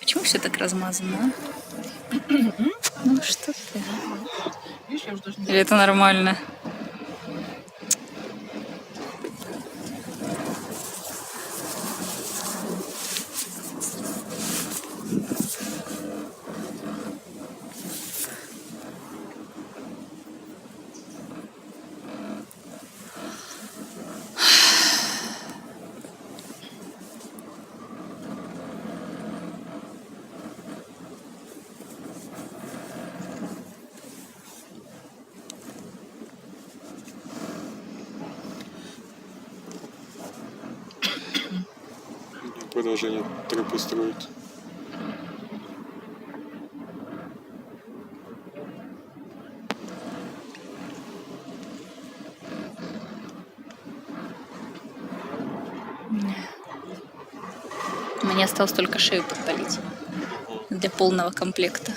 Почему все так размазано? Ну что ты? Или это нормально? Продолжение тропы строить. Мне осталось только шею подпалить для полного комплекта.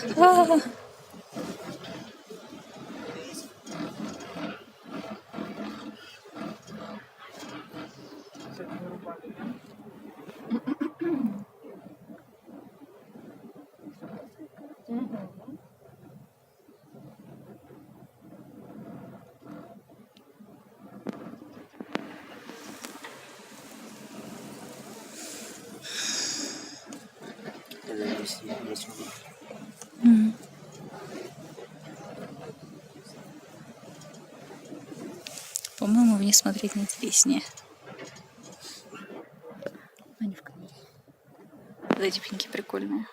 По-моему, вниз смотреть не интереснее. Они в камере. Вот эти пеньки прикольные.